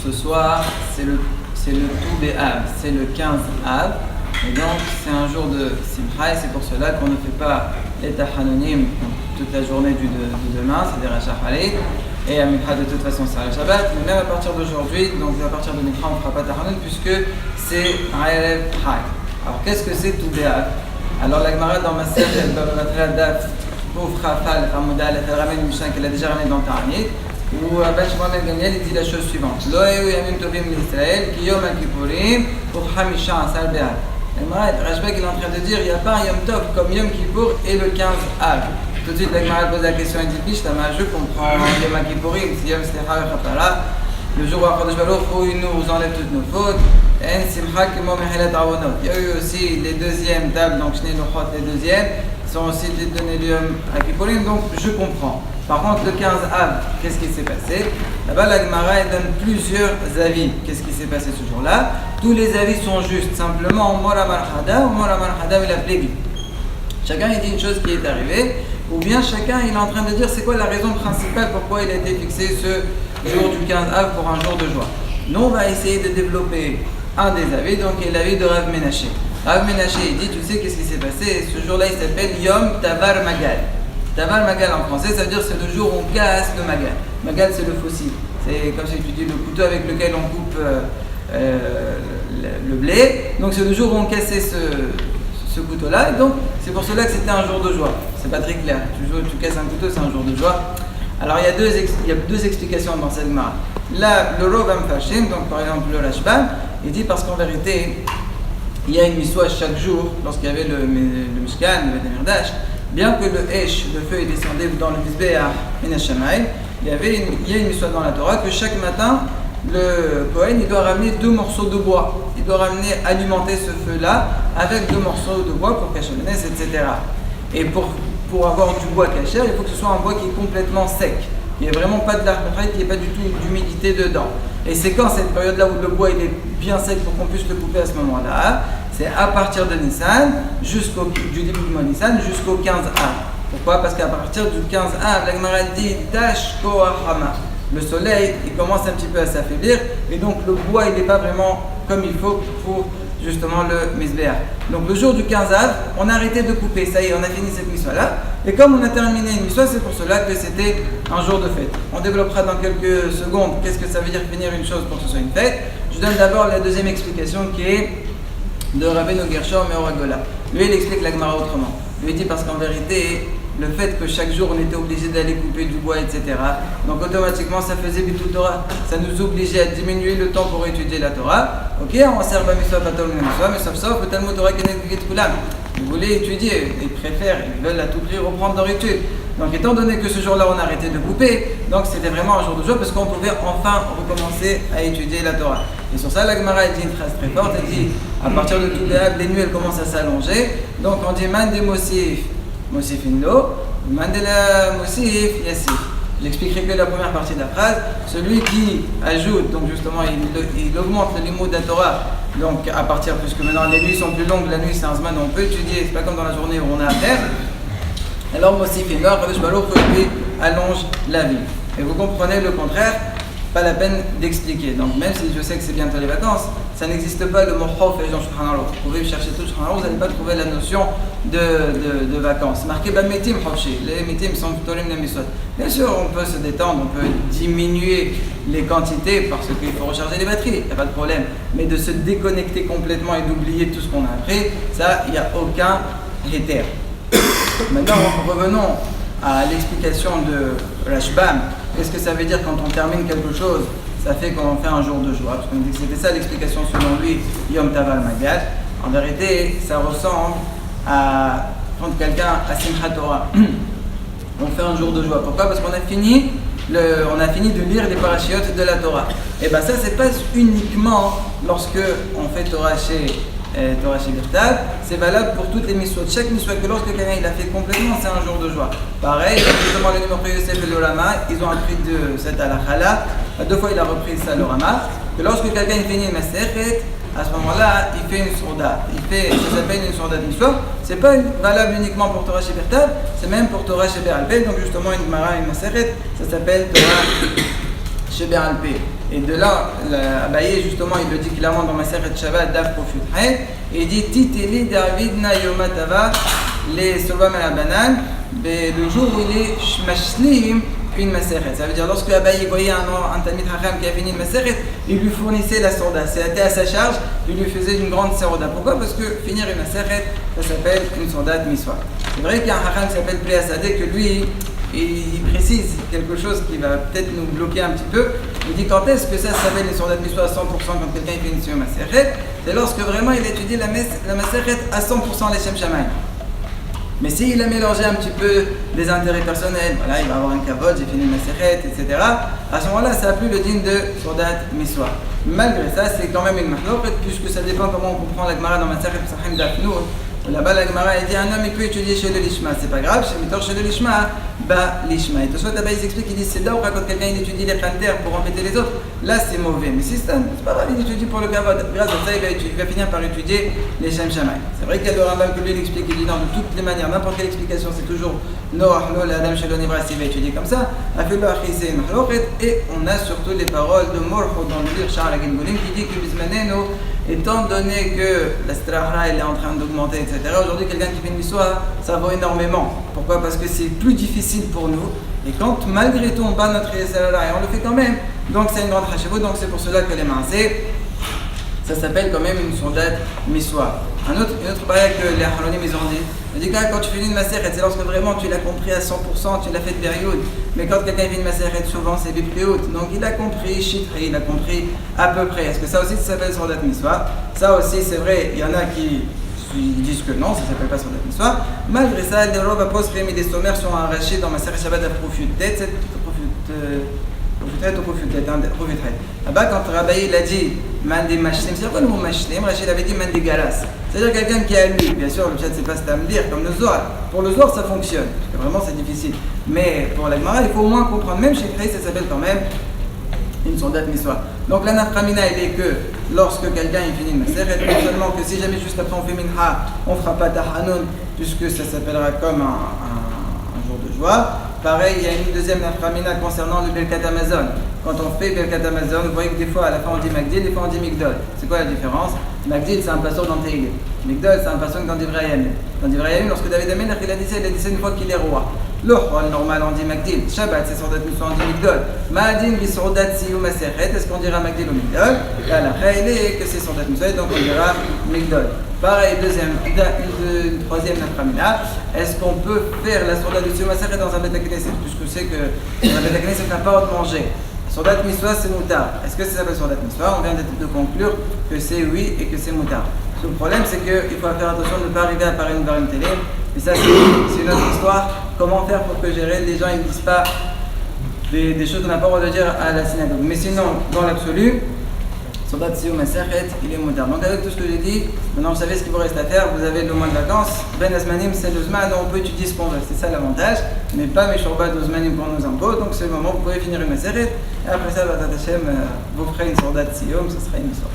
ce soir, c'est le Tou B'Av, c'est le 15 Av, et donc c'est un jour de Simcha, et c'est pour cela qu'on ne fait pas les Tahanonim toute la journée du demain, c'est-à-dire à Shacharit, et à Mincha de toute façon c'est à Shabbat, mais même à partir d'aujourd'hui, donc à partir de Mincha on ne fera pas Tahanonim puisque c'est Erev Chag. Alors qu'est-ce que c'est Tou B'Av? Alors la Gemara dans Masechet Bava Batra Daf Ouf Chafal Hamudal, elle ramène une Mishnah qu'elle a déjà ramenée dans Ta'anit, où Ben Shimon ben Gamliel dit la chose suivante: Lo heu yamim tovim l'Israël, ki yom al-Kippurim, pour Hamisha Asar B'Av. Rashbek il est en train de dire il n'y a pas un Yom Tov comme Yom Kippour et le 15 Av. Tout de suite la Gemara pose la question et dit Bishtama, je comprends Yom al-Kippurim, si Yom Slicha V'Chapara, le jour où Akadosh Baruch Hu nous enlève toutes nos fautes. En Simcha Kimo Mechelet Avonot. Il y a eu aussi les deuxièmes tables, donc Shnei Luchot, les deuxièmes sont aussi donnés du Yom Kippurim, donc je comprends. Par contre, le 15 Av, qu'est-ce qui s'est passé? Là-bas, la Gemara donne plusieurs avis. Qu'est-ce qui s'est passé ce jour-là? Tous les avis sont justes. Simplement, Mora Marhada ou Mora Marhada il a plégui. Chacun il dit une chose qui est arrivée, ou bien chacun il est en train de dire c'est quoi la raison principale pourquoi il a été fixé ce jour du 15 Av pour un jour de joie. Nous, on va essayer de développer un des avis, donc il est l'avis de Rav Menaché. Rav Menaché, il dit, tu sais qu'est-ce qui s'est passé? Ce jour-là, il s'appelle Yom Tavar Magal. Tavar Magal en français, ça veut dire c'est le jour où on casse le Magal. Magal, c'est le fossile. C'est comme si tu dis le couteau avec lequel on coupe le blé. Donc c'est le jour où on cassait ce couteau-là. Et donc c'est pour cela que c'était un jour de joie. C'est pas très clair. Tu casses un couteau, c'est un jour de joie. Alors il y a deux explications dans cette Gemara. Là, le Rov Amfashim, donc par exemple le Rashbam, il dit parce qu'en vérité, il y a une miswa chaque jour, lorsqu'il y avait le Mishkan, le Bedemirdash, bien que le Esh, le feu, est descendu dans le Mizbeach Min Hashamayim, il y a une miswa dans la Torah que chaque matin, le Kohen, il doit ramener 2 morceaux de bois. Il doit alimenter ce feu-là avec 2 morceaux de bois pour cacher le nez, etc. Et pour avoir du bois caché, il faut que ce soit un bois qui est complètement sec. Il n'y a vraiment pas de l'air contraire, il n'y a pas du tout d'humidité dedans. Et c'est quand cette période-là où le bois il est bien sec pour qu'on puisse le couper à ce moment-là, c'est à partir de Nissan, du début du mois Nissan, jusqu'au 15 Av. Pourquoi? Parce qu'à partir du 15 Av, la Gemara dit Dash Koahama. Le soleil il commence un petit peu à s'affaiblir et donc le bois il n'est pas vraiment comme il faut pour justement le Mizbeach. Donc le jour du 15 Av, on a arrêté de couper, ça y est, on a fini cette mission-là. Et comme on a terminé une mission, c'est pour cela que c'était un jour de fête. On développera dans quelques secondes qu'est-ce que ça veut dire finir une chose pour que ce soit une fête. Je donne d'abord la deuxième explication qui est de Rabbeinu Gershom et Oragola. Lui, il explique la Gemara autrement. Lui, il dit parce qu'en vérité, le fait que chaque jour on était obligé d'aller couper du bois, etc. Donc automatiquement ça faisait Bitul Torah. Ça nous obligeait à diminuer le temps pour étudier la Torah. Ok, on sert Bamiswa Patol Meniswa, mais sauf le Talmud Torah Kenet Kulam. Ils voulaient étudier, ils préfèrent, ils veulent à tout prix reprendre leur étude. Donc étant donné que ce jour-là on a arrêté de couper, donc c'était vraiment un jour de joie parce qu'on pouvait enfin recommencer à étudier la Torah. Et sur ça la Gemara dit une phrase très forte, elle dit à partir de tout les nuits elles commencent à s'allonger. Donc on dit Man de Mosif. Mosifino, Mandela Mosif, Yassif. J'expliquerai que la première partie de la phrase. Celui qui ajoute, donc justement, il augmente le limoud de la Torah. Donc à partir, puisque maintenant les nuits sont plus longues, la nuit c'est un zman, on peut étudier, c'est pas comme dans la journée où on a à faire. Alors Mosifino, Akadosh Baruch Hu lui allonge la vie. Et vous comprenez le contraire, pas la peine d'expliquer. Donc même si je sais que c'est bientôt les vacances, ça n'existe pas le mot chof et dans Shulchan Aruch. Vous pouvez chercher tout Shulchan Aruch, vous n'allez pas trouver la notion de vacances. Marqué Bametim Chofshi, les Metim sont Torim Nemisot. Bien sûr, on peut se détendre, on peut diminuer les quantités parce qu'il faut recharger les batteries, il n'y a pas de problème. Mais de se déconnecter complètement et d'oublier tout ce qu'on a appris, ça, il n'y a aucun héter. Maintenant, revenons à l'explication de Rashbam. Qu'est-ce que ça veut dire quand on termine quelque chose? Ça fait qu'on fait un jour de joie, parce qu'on dit que c'était ça l'explication selon lui, Yom Taval Magal. En vérité, ça ressemble à quand quelqu'un a Simchat Torah. On fait un jour de joie. Pourquoi? Parce qu'on a fini de lire les parachiotes de la Torah. Et bien ça, c'est pas uniquement lorsque on fait Torah chez Birtav, c'est valable pour toutes les miswot. Chaque miswot que lorsque quelqu'un il a fait complètement, c'est un jour de joie. Pareil, justement le numéro Yosef et le Rama, ils ont appris de cette halakha-là. 2 fois il a repris ça le Rama. Que lorsque quelqu'un finit une masechet, à ce moment-là, il fait une sourda. Ça s'appelle une sourda de miswot. C'est pas valable uniquement pour Torah chez Birtav, c'est même pour Torah chez Be'al Peh. Donc justement une Gemara, une masechet, ça s'appelle Torah chez Be'al Peh. Et de là, Abaye, justement, il le dit clairement dans Maseret Shabbat, Daf Profutret, et il dit Titeli Davidna Yomatava, les Sobam à la banane, le jour où il est Mashlim, une Maseret. Ça veut dire, lorsque Abaye voyait un Talmid Chacham qui a fini une Maseret, il lui fournissait la sorda. C'était à sa charge, il lui faisait une grande sorda. Pourquoi? Parce que finir une Maseret, ça s'appelle une sorda de Miswa. C'est vrai qu'il y a un Chacham qui s'appelle Pléasadé, que lui, il précise quelque chose qui va peut-être nous bloquer un petit peu. Il dit quand est-ce que ça s'appelle une sorda de Miswa à 100% quand quelqu'un fait une sur Maseret? C'est lorsque vraiment il étudie la Maseret à 100% les Shem Shamayim. Mais s'il a mélangé un petit peu des intérêts personnels, voilà, il va avoir un kavod, j'ai fini ma séchet, etc. À ce moment-là, ça n'a plus le digne de Sordat Miswa. Malgré ça, c'est quand même une mahlouk, puisque ça dépend comment on comprend la Gemara dans ma séchet Psachim Dafnour. Là-bas, la Gemara dit un homme il peut étudier chez le Lishma, c'est pas grave, chez le Lishma, bah Lishma. Et tout ça, d'abord, ils expliquent, ils disent c'est là où quand quelqu'un il étudie les Khanter pour embêter les autres, là c'est mauvais. Mais si c'est pas grave, il étudie pour le kavod. Grâce à ça, il va finir par étudier les Shem Shamayim. C'est vrai qu'il y a le Rambam que lui il explique, il dit non, de toutes les manières, n'importe quelle explication, c'est toujours Noach, Lo, Adam, Shalom, Ibra, s'il va étudier comme ça. Afilo, Achi, c'est une mahlouket. Et on a surtout les paroles de Morcho dans le livre Charles Agenbolim qui dit que Bismaneno, étant donné que la strahra elle est en train d'augmenter, etc., aujourd'hui quelqu'un qui fait une miswa, ça vaut énormément. Pourquoi? Parce que c'est plus difficile pour nous. Et quand malgré tout on bat notre Yesara et on le fait quand même, donc c'est une grande hachevot, donc c'est pour cela que les maasé, ça s'appelle quand même une sondat miswa. Une autre barrière que les halonim ils ont dit, on dit quand tu fais une maseret, c'est lorsque vraiment tu l'as compris à 100%, tu l'as fait de période. Mais quand quelqu'un fait une maseret, souvent c'est plus haute. Donc il a compris chitri, il a compris à peu près. Est-ce que ça aussi ça s'appelle sondat miswa? Ça aussi c'est vrai, il y en a qui disent que non, ça ne s'appelle pas sondat miswa. Malgré ça, les robes à post et des sommaires sont arrachés dans Maseret Shabbat à Profutet, là-bas, quand Rabbi il a dit Mandi Mashlim, c'est quoi le mot Mashlim? Rachid avait dit Mandi Garas. C'est-à-dire quelqu'un qui a lu, bien sûr, le chat c'est pas ce à me dire, comme le Zohar. Pour le Zohar, ça fonctionne, parce que vraiment c'est difficile. Mais pour la Gemara, il faut au moins comprendre, même chez Christ, ça s'appelle quand même une sondat miswa. Donc la naframina, il est que lorsque quelqu'un il finit une maseret, non seulement que si jamais juste après on fait minha, on fera pas tahanun, puisque ça s'appellera comme un jour de joie. Pareil, il y a une deuxième naframina concernant le Birkat Amazon. Quand on fait Birkat Amazon, vous voyez que des fois à la fin on dit Magdil, des fois on dit Migdol. C'est quoi la différence? Magdil c'est un pasteur dans Tehillim. Migdol c'est un pasteur dans Divrei Hayamim. Dans Divrei Hayamim, lorsque David Amelech il a dit ça une fois qu'il est roi. Le roi normal on dit Magdil. Shabbat c'est Sordat Miswa on dit Migdol. Ma'adin bi Sordat Siyu Maseret, est-ce qu'on dira Magdil ou Migdol? Là la il est que c'est Sordat Miswa donc on dira Migdol. Pareil, une troisième naframina, est-ce qu'on peut faire la Sordat de Siyu Maseret dans un Beth Knesset? Puisque c'est que dans un Beth Knesset n'a pas de manger. Sordat Miswa c'est moutard. Est-ce que ça s'appelle Sordat Miswa? On vient de conclure que c'est oui et que c'est moutard. Le problème c'est qu'il faut faire attention de ne pas arriver à parler une télé. Et ça c'est une autre histoire. Comment faire pour que gérer les gens ils ne disent pas des choses qu'on n'a pas le droit de dire à la synagogue. Mais sinon, dans l'absolu, Sordat Siyu Maseret, il est moutard. Donc avec tout ce que j'ai dit, maintenant vous savez ce qu'il vous reste à faire. Vous avez le mois de vacances. Ben Azmanim c'est le Zman, on peut étudier ce qu'on veut. C'est ça l'avantage. Mais pas mes Shorbat de Zmanim qu'on nous impose. Donc c'est le moment où vous pouvez finir une Maseret. Et après ça, Batat Hashem, vous ferez une Sordat Siyu, ce sera une histoire.